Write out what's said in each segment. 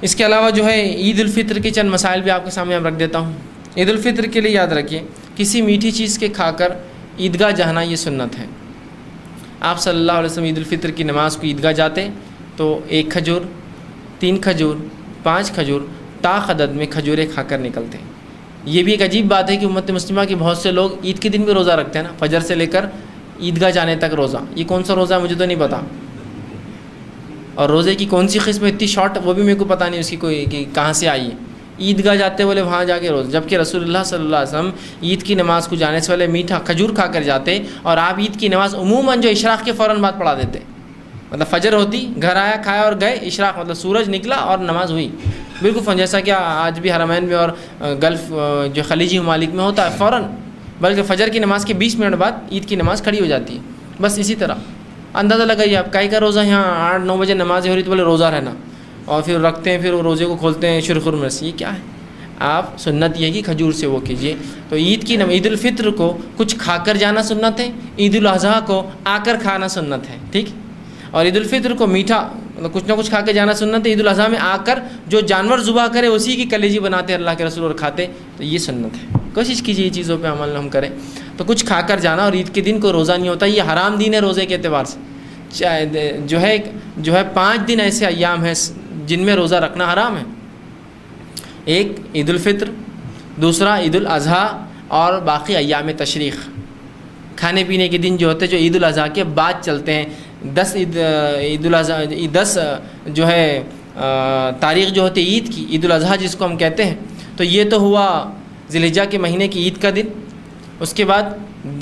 اس کے علاوہ جو ہے عید الفطر کے چند مسائل بھی آپ کے سامنے رکھ دیتا ہوں۔ عید الفطر کے لیے یاد رکھیے کسی میٹھی چیز کے کھا کر عیدگاہ جانا یہ سنت ہے۔ آپ صلی اللہ علیہ وسلم عید الفطر کی نماز کو عیدگاہ جاتے تو 1 کھجور، 3 کھجور، 5 کھجور طاق عدد میں کھجوریں کھا کر نکلتے ہیں۔ یہ بھی ایک عجیب بات ہے کہ امت مسلمہ کے بہت سے لوگ عید کے دن بھی روزہ رکھتے ہیں نا، فجر سے لے کر عیدگاہ جانے تک روزہ۔ یہ کون سا روزہ ہے مجھے تو نہیں پتا، اور روزے کی کون سی قسم اتنی شارٹ وہ بھی میرے کو پتہ نہیں اس کی کوئی کہ کہاں سے آئی ہے۔ عیدگاہ جاتے بولے وہاں جا کے روزہ، جبکہ رسول اللہ صلی اللہ علیہ وسلم عید کی نماز کو جانے سے پہلے میٹھا کھجور کھا کر جاتے، اور آپ عید کی نماز عموماً جو اشراق کے فوراً بعد پڑھا دیتے، مطلب فجر ہوتی گھر آیا کھایا اور گئے، اشراق مطلب سورج نکلا اور نماز ہوئی بالکل، جیسا کہ آج بھی حرمین میں اور گلف جو خلیجی ممالک میں ہوتا ہے فوراً، بلکہ فجر کی نماز کے 20 منٹ بعد عید کی نماز کھڑی ہو جاتی ہے۔ بس اسی طرح اندازہ لگائیے آپ کائی کا روزہ، یہاں 8-9 بجے نماز ہو رہی تو بولے روزہ رہنا، اور پھر رکھتے ہیں، پھر وہ روزے کو کھولتے ہیں شرخر میں سے، یہ کیا ہے؟ آپ سنت یہ کہ کھجور سے وہ کیجئے۔ تو عید الفطر کو کچھ کھا کر جانا سنت ہے، عید الاضحیٰ کو آ کر کھانا سنت ہے، ٹھیک؟ اور عید الفطر کو میٹھا مطلب کچھ نہ کچھ کھا کے جانا سنت ہے، عید الاضحیٰ میں آ کر جو جانور ذبح کرے اسی کی کلیجی بناتے اللہ کے رسول اور کھاتے، تو یہ سنت ہے۔ کوشش کیجیے یہ چیزوں پہ عمل ہم کریں۔ تو کچھ کھا کر جانا، اور عید کے دن کو روزہ نہیں ہوتا، یہ حرام دین ہے روزے کے اعتبار سے۔ جو ہے 5 دن ایسے ایام ہیں جن میں روزہ رکھنا حرام ہے۔ ایک عید الفطر، دوسرا عید الاضحیٰ، اور باقی ایام تشریق کھانے پینے کے دن جو ہوتے جو عید الاضحیٰ کے بعد چلتے ہیں۔ 10 عید الاضحیٰ 10 جو ہے تاریخ جو ہوتی ہے عید کی، عید الاضحیٰ جس کو ہم کہتے ہیں، تو یہ تو ہوا ذی الحجہ کے مہینے کی عید کا دن۔ اس کے بعد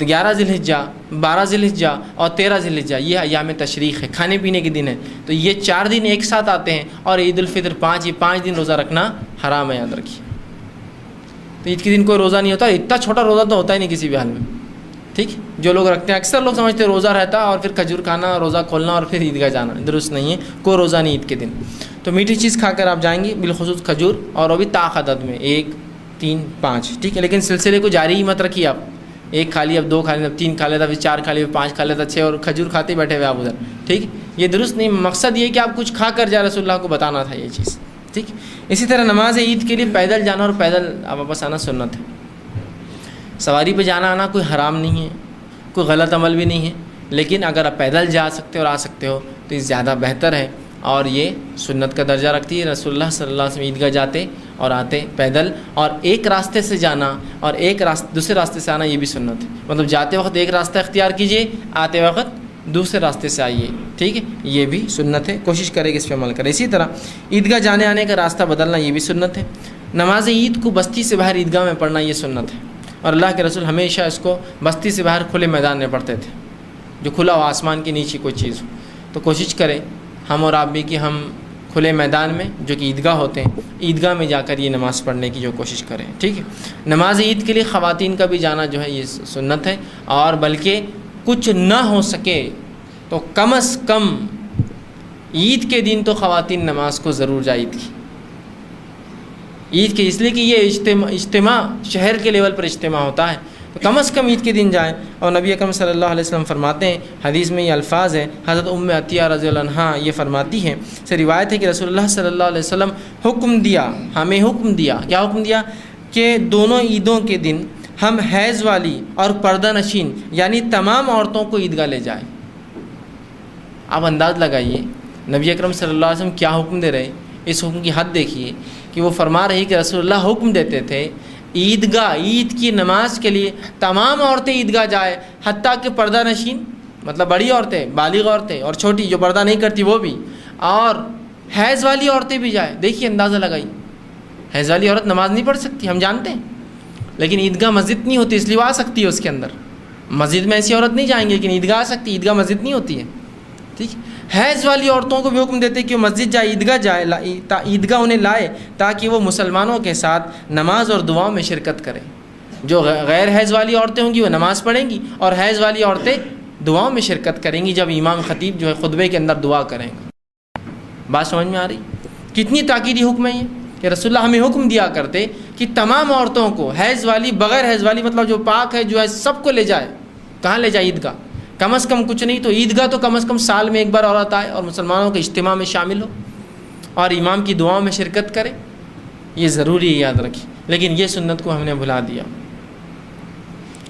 11 ذی الحجہ، 12 ذی الحجہ اور 13 ذی الحجہ یہ ایام تشریق ہے، کھانے پینے کے دن ہے۔ تو یہ 4 دن ایک ساتھ آتے ہیں، اور عید الفطر 5، یہ 5 دن روزہ رکھنا حرام ہے، یاد رکھیے۔ تو عید کے دن کوئی روزہ نہیں ہوتا، اتنا چھوٹا روزہ تو ہوتا ہی نہیں کسی بھی حال میں، ٹھیک؟ جو لوگ رکھتے ہیں اکثر لوگ سمجھتے ہیں روزہ رہتا اور پھر کھجور کھانا، روزہ کھولنا اور پھر عیدگاہ جانا، درست نہیں ہے، کوئی روزہ نہیں عید کے دن۔ تو میٹھی چیز کھا کر آپ جائیں گے، بالخصوص کھجور، اور وہ بھی طاق عدد میں 1، 3، 5، ٹھیک ہے؟ لیکن سلسلے کو جاری ہی مت رکھیے آپ، 1 کھا لیا، اب 2 کھا لیا، اب 3 کھا لیتا، پھر 4 کھا لیا، 5 کھا لیتا، 6 اور کھجور کھاتے بیٹھے ہوئے آپ ادھر، ٹھیک؟ یہ درست نہیں۔ مقصد یہ کہ آپ کچھ کھا کر جا، رسول اللہ کو بتانا تھا یہ چیز، ٹھیک؟ اسی طرح نماز عید کے لیے پیدل جانا اور پیدل واپس آنا سنت ہے۔ سواری پہ جانا آنا کوئی حرام نہیں ہے، کوئی غلط عمل بھی نہیں ہے، لیکن اگر آپ پیدل جا سکتے ہو اور آ سکتے ہو تو یہ زیادہ بہتر ہے، اور یہ سنت کا درجہ رکھتی ہے۔ رسول اللہ صلی اللہ علیہ وسلم عیدگاہ جاتے اور آتے پیدل، اور ایک راستے سے جانا اور دوسرے راستے سے آنا یہ بھی سنت ہے، مطلب جاتے وقت ایک راستہ اختیار کیجئے، آتے وقت دوسرے راستے سے آئیے، ٹھیک ہے؟ یہ بھی سنت ہے، کوشش کرے کہ اس پہ عمل کرے۔ اسی طرح عیدگاہ جانے آنے کا راستہ بدلنا یہ بھی سنت ہے۔ نماز عید کو بستی سے باہر عیدگاہ میں پڑھنا یہ سنت ہے، اور اللہ کے رسول ہمیشہ اس کو بستی سے باہر کھلے میدان میں پڑھتے تھے، جو کھلا ہو، آسمان کے نیچے کوئی چیز ہو۔ تو کوشش کریں ہم اور آپ بھی کہ ہم کھلے میدان میں جو کہ عیدگاہ ہوتے ہیں، عیدگاہ میں جا کر یہ نماز پڑھنے کی جو کوشش کریں، ٹھیک ہے؟ نماز عید کے لیے خواتین کا بھی جانا جو ہے یہ سنت ہے، اور بلکہ کچھ نہ ہو سکے تو کم از کم عید کے دن تو خواتین نماز کو ضرور جائے عید کے، اس لیے کہ یہ اجتماع شہر کے لیول پر اجتماع ہوتا ہے، تو کم از کم عید کے دن جائیں۔ اور نبی اکرم صلی اللہ علیہ وسلم فرماتے ہیں، حدیث میں یہ الفاظ ہیں، حضرت ام عطیہ رضی اللہ عنہا یہ فرماتی ہیں، سے روایت ہے کہ رسول اللہ صلی اللہ علیہ وسلم ہمیں حکم دیا، کیا حکم دیا؟ کہ دونوں عیدوں کے دن ہم حیض والی اور پردہ نشین یعنی تمام عورتوں کو عیدگاہ لے جائیں۔ آپ انداز لگائیے نبی اکرم صلی اللہ علیہ وسلم کیا حکم دے رہے، اس حکم کی حد دیکھیے کہ وہ فرما رہی کہ رسول اللہ حکم دیتے تھے عیدگاہ، عید کی نماز کے لیے تمام عورتیں عیدگاہ جائے، حتیٰ کہ پردہ نشین مطلب بڑی عورتیں، بالغ عورتیں، اور چھوٹی جو پردہ نہیں کرتی وہ بھی، اور حیض والی عورتیں بھی جائیں۔ دیکھیے اندازہ لگائی، حیض والی عورت نماز نہیں پڑھ سکتی، ہم جانتے ہیں، لیکن عیدگاہ مسجد نہیں ہوتی، اس لیے وہ آ سکتی ہے اس کے اندر۔ مسجد میں ایسی عورت نہیں جائیں گے، لیکن عیدگاہ آ سکتی، عیدگاہ مسجد نہیں ہوتی ہے، ٹھیک؟ حیض والی عورتوں کو بھی حکم دیتے کہ وہ مسجد جائے، عیدگاہ جائے، عیدگاہ انہیں لائے تاکہ وہ مسلمانوں کے ساتھ نماز اور دعاؤں میں شرکت کریں۔ جو غیر حیض والی عورتیں ہوں گی وہ نماز پڑھیں گی، اور حیض والی عورتیں دعاؤں میں شرکت کریں گی جب امام خطیب جو ہے خطبے کے اندر دعا کریں گے۔ بات سمجھ میں آ رہی؟ کتنی تاکیدی حکم ہے یہ کہ رسول اللہ ہمیں حکم دیا کرتے کہ تمام عورتوں کو، حیض والی، بغیر حیض والی، مطلب جو پاک ہے جو ہے سب کو لے جائے۔ کہاں لے جائے؟ عیدگاہ، کم از کم کچھ نہیں تو عیدگاہ تو کم از کم سال میں ایک بار عورت آئے اور مسلمانوں کے اجتماع میں شامل ہو۔ اور امام کی دعاؤں میں شرکت کرے، یہ ضروری ہے، یاد رکھیں۔ لیکن یہ سنت کو ہم نے بھلا دیا۔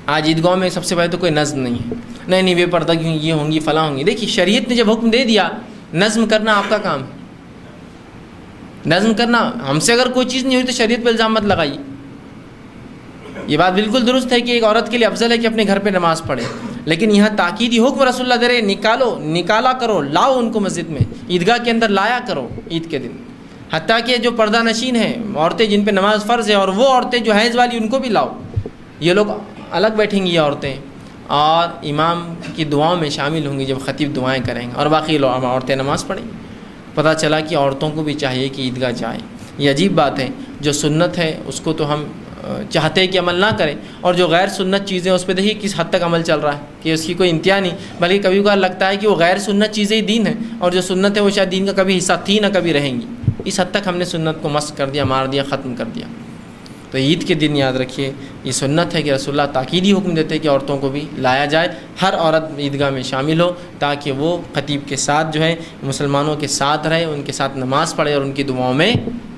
آج عیدگاہوں میں سب سے پہلے تو کوئی نظم نہیں ہے، نہیں بے پردہ کیوں یہ ہوں گی فلاں ہوں گی۔ دیکھیے شریعت نے جب حکم دے دیا، نظم کرنا آپ کا کام ہے، نظم کرنا۔ ہم سے اگر کوئی چیز نہیں ہوئی تو شریعت پہ الزام مت لگائیے۔ یہ بات بالکل درست ہے کہ ایک عورت کے لیے افضل ہے کہ اپنے گھر پہ نماز پڑھے، لیکن یہاں تاکیدی حکم رسول اللہ دے رہے، نکالا کرو، لاؤ ان کو مسجد میں، عیدگاہ کے اندر لایا کرو عید کے دن۔ حتیٰ کہ جو پردہ نشین ہیں عورتیں جن پہ نماز فرض ہے، اور وہ عورتیں جو حیض والی ان کو بھی لاؤ۔ یہ لوگ الگ بیٹھیں گی یہ عورتیں، اور امام کی دعاؤں میں شامل ہوں گی جب خطیب دعائیں کریں گے، اور باقی عورتیں نماز پڑھیں گی۔ پتہ چلا کہ عورتوں کو بھی چاہیے کہ عیدگاہ جائیں۔ یہ عجیب بات ہے، جو سنت ہے اس کو تو ہم چاہتے ہیں کہ عمل نہ کریں، اور جو غیر سنت چیزیں اس پہ دیکھیے کس حد تک عمل چل رہا ہے کہ اس کی کوئی انتہا نہیں، بلکہ کبھی کبھار لگتا ہے کہ وہ غیر سنت چیزیں ہی دین ہیں، اور جو سنت ہے وہ شاید دین کا کبھی حصہ تھی نہ کبھی رہیں گی۔ اس حد تک ہم نے سنت کو مسخ کر دیا، مار دیا، ختم کر دیا۔ تو عید کے دن یاد رکھیے یہ سنت ہے کہ رسول اللہ تاکیدی حکم دیتے کہ عورتوں کو بھی لایا جائے، ہر عورت عیدگاہ میں شامل ہو، تاکہ وہ خطیب کے ساتھ جو ہے مسلمانوں کے ساتھ رہے، ان کے ساتھ نماز پڑھے اور ان کی دعاؤں میں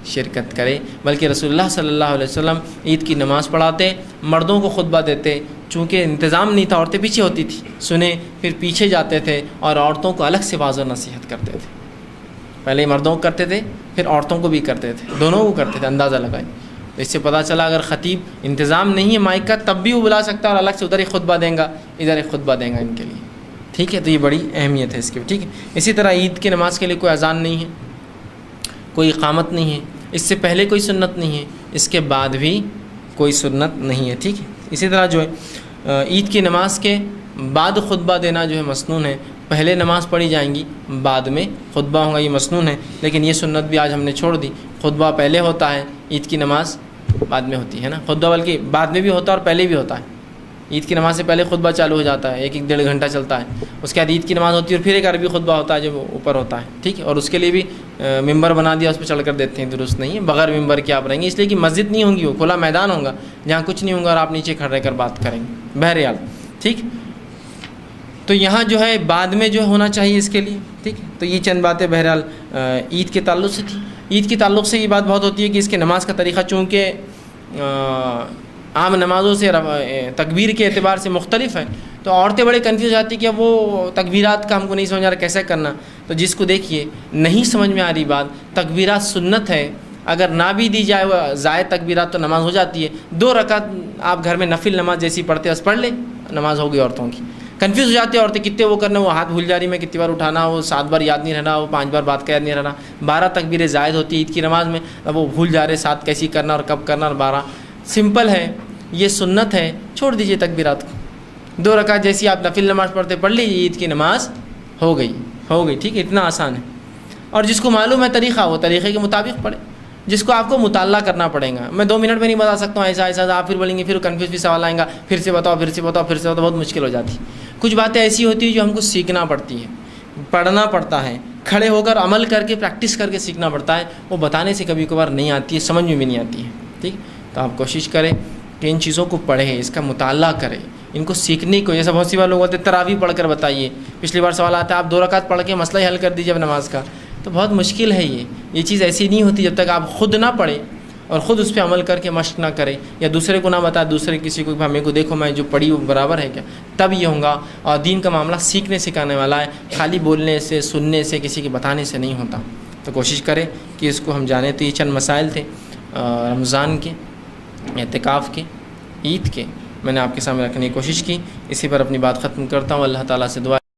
شرکت کرے۔ بلکہ رسول اللہ صلی اللہ علیہ وسلم عید کی نماز پڑھاتے، مردوں کو خطبہ دیتے، چونکہ انتظام نہیں تھا، عورتیں پیچھے ہوتی تھیں، سنیں، پھر پیچھے جاتے تھے اور عورتوں کو الگ سے واعظ و نصیحت کرتے تھے۔ پہلے مردوں کو کرتے تھے، پھر عورتوں کو بھی کرتے تھے، دونوں کو کرتے تھے، اندازہ لگائیں۔ تو اس سے پتہ چلا اگر خطیب انتظام نہیں ہے مائک کا تب بھی وہ بلا سکتا ہے، اور الگ سے ادھر ایک خطبہ دیں گا، ادھر ایک خطبہ دیں گا ان کے لیے، ٹھیک ہے۔ تو یہ بڑی اہمیت ہے اس کی، ٹھیک ہے۔ اسی طرح عید کی نماز کے لیے کوئی اذان نہیں ہے، کوئی اقامت نہیں ہے، اس سے پہلے کوئی سنت نہیں ہے، اس کے بعد بھی کوئی سنت نہیں ہے، ٹھیک ہے۔ اسی طرح جو ہے عید کی نماز کے بعد خطبہ دینا جو ہے مسنون ہے، پہلے نماز پڑھی جائیں گی، بعد میں خطبہ ہوگا، یہ مسنون ہے۔ لیکن یہ سنت بھی آج ہم نے چھوڑ دی، خطبہ پہلے ہوتا ہے، عید کی نماز بعد میں ہوتی ہے نا۔ خطبہ بلکہ بعد میں بھی ہوتا ہے اور پہلے بھی ہوتا ہے۔ عید کی نماز سے پہلے خطبہ چالو ہو جاتا ہے، 1-1.5 گھنٹہ چلتا ہے، اس کے بعد عید کی نماز ہوتی ہے، اور پھر ایک عربی خطبہ ہوتا ہے جو اوپر ہوتا ہے، ٹھیک ہے۔ اور اس کے لیے بھی ممبر بنا دیا، اس پہ چڑھ کر دیتے ہیں، درست نہیں ہے۔ بغیر ممبر کے آپ رہیں گے، اس لیے کہ مسجد نہیں ہوں گی، وہ کھلا میدان ہوگا جہاں کچھ نہیں ہوگا اور آپ نیچے کھڑے رہ کر بات کریں گے، بہرحال، ٹھیک۔ تو یہاں جو ہے بعد میں جو ہونا چاہیے اس کے لیے، ٹھیک ہے۔ تو یہ چند باتیں بہرحال عید کے تعلق سے تھی۔ عید کے تعلق سے یہ بات بہت ہوتی ہے کہ اس کے نماز کا طریقہ چونکہ عام نمازوں سے تکبیر کے اعتبار سے مختلف ہے، تو عورتیں بڑے کنفیوز آتی کہ اب وہ تکبیرات کا ہم کو نہیں سمجھ آ رہا کیسے کرنا۔ تو جس کو دیکھیے نہیں سمجھ میں آ رہی بات، تکبیرات سنت ہے، اگر نہ بھی دی جائے وہ زائد تکبیرات تو نماز ہو جاتی ہے۔ 2 رکعت آپ گھر میں نفل نماز جیسی پڑھتے بس پڑھ لیں، نماز ہوگی عورتوں کی۔ کنفیوز ہو جاتی ہے عورتیں، کتنے وہ کرنا، وہ ہاتھ بھول جا رہی میں کتنی بار اٹھانا، وہ 7 بار یاد نہیں رہنا، وہ 5 بار بات کا یاد نہیں رہنا، 12 تکبیریں زائد ہوتی ہے عید کی نماز میں، اب وہ بھول جا رہے 7 کیسی کرنا اور کب کرنا، اور 12 سمپل ہے، یہ سنت ہے، چھوڑ دیجئے تکبیرات کو۔ 2 رکعت جیسی آپ نفل نماز پڑھتے پڑھ لیجیے، عید کی نماز ہو گئی، ٹھیک ہے، اتنا آسان ہے۔ اور جس کو معلوم ہے طریقہ، وہ طریقے کے مطابق پڑھے، جس کو آپ کو مطالعہ کرنا پڑے گا۔ میں 2 منٹ میں نہیں بتا سکتا ہوں، ایسا آپ پھر بولیں گے، پھر کنفیوز بھی سوال آئیں گا، پھر سے بتاؤ، بہت مشکل ہو جاتی ہے۔ کچھ باتیں ایسی ہوتی ہیں جو ہم کو سیکھنا پڑتی ہے، پڑھنا پڑتا ہے، کھڑے ہو کر عمل کر کے پریکٹس کر کے سیکھنا پڑتا ہے، وہ بتانے سے کبھی کبھار نہیں آتی ہے، سمجھ میں بھی نہیں آتی ہے، ٹھیک۔ تو آپ کوشش کریں کہ ان چیزوں کو پڑھیں، اس کا مطالعہ کریں، ان کو سیکھنے کو۔ جیسا بہت سی بار لوگ بولتے ہیں تراویح پڑھ کر بتائیے، پچھلی بار سوال آتا ہے آپ 2 رکعت پڑھ کے مسئلہ ہی حل کر دیجیے اب نماز کا، تو بہت مشکل ہے یہ چیز ایسی نہیں ہوتی جب تک آپ خود نہ پڑھیں اور خود اس پہ عمل کر کے مشق نہ کریں، یا دوسرے کو نہ بتائیں، دوسرے کسی کو میرے کو دیکھو میں جو پڑھی وہ برابر ہے کیا، تب یہ ہوگا۔ اور دین کا معاملہ سیکھنے سکھانے والا ہے، خالی بولنے سے، سننے سے، کسی کے بتانے سے نہیں ہوتا۔ تو کوشش کریں کہ اس کو ہم جانیں۔ تو یہ چند مسائل تھے رمضان کے، اعتکاف کے، عید کے، میں نے آپ کے سامنے رکھنے کی کوشش کی، اسی پر اپنی بات ختم کرتا ہوں۔ اللہ تعالیٰ سے دعا